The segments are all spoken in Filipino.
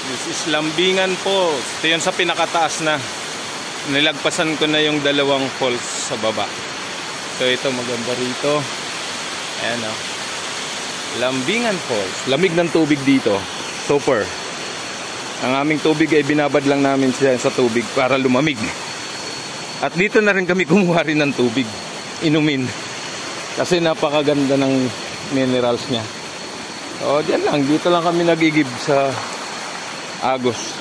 This is Lambingan Falls. Ito yun sa pinakataas na. Nilagpasan ko na yung dalawang falls sa baba. So ito maganda rito. Ayan o. Lambingan Falls. Lamig ng tubig dito. Super. Ang aming tubig ay binabad lang namin siya sa tubig para lumamig. At dito na rin kami kumuha rin ng tubig. Inumin. Kasi napakaganda ng minerals niya. O diyan lang. Dito lang kami nagigib sa Agos.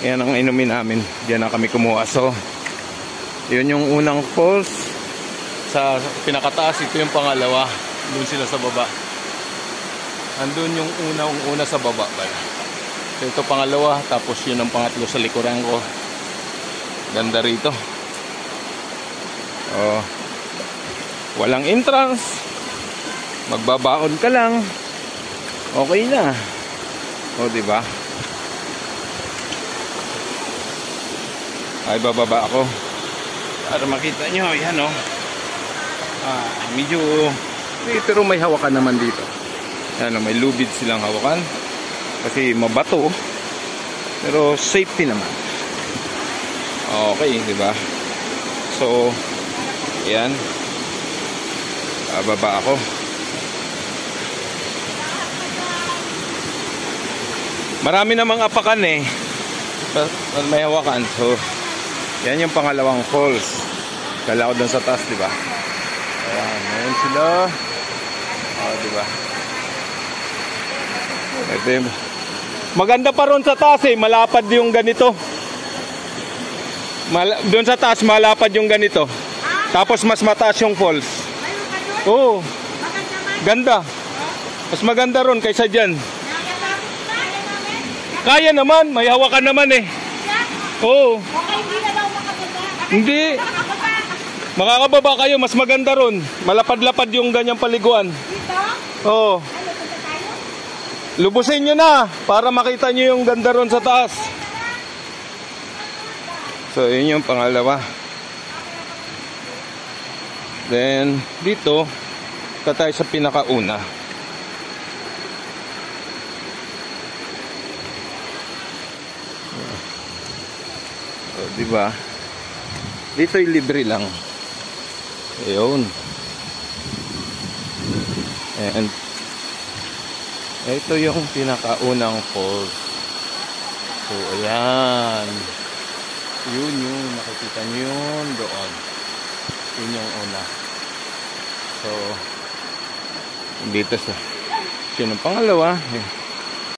Yan ang inumin namin. Diyan na kami kumuha. So yun yung unang falls. Sa pinakataas, ito yung pangalawa. Doon sila sa baba. Andun yung una sa baba. So ito pangalawa. Tapos yun ang pangatlo sa likuran ko. Ganda rito. Oh, walang entrance. Magbabaon ka lang. Okay na. O, diba? Ay, bababa ako. Para makita nyo. Yan, o. Medyo... pero may hawakan naman dito. Yan, o. May lubid silang hawakan. Kasi mabato. Pero safety naman. Okay, diba? So, yan. Bababa ako. Marami namang apakan eh. May hawakan. So, yan yung pangalawang falls. Kala ko dun sa taas, diba? Ayan, ayan sila. Diba? Ito yung... maganda pa ron sa taas eh. Malapad yung ganito. Doon sa taas malapad yung ganito. Tapos mas mataas yung falls. Oo. Ganda. Mas maganda ron kaysa dyan. Kaya naman. May hawakan naman eh. Oo. Hindi. Makakababa kayo. Mas maganda ron. Malapad-lapad yung ganyang paliguan. Oo. Lubusin nyo na. Para makita nyo yung ganda ron sa taas. So, yun yung pangalawa. Then, dito, tayo sa pinakauna. So, diba? Dito yung libre lang. Ayun. And, ito yung pinakaunang falls. So, ayan. Yun yung nakikita nyo yun doon. Yun yung una. So dito sa yun ang pangalawa.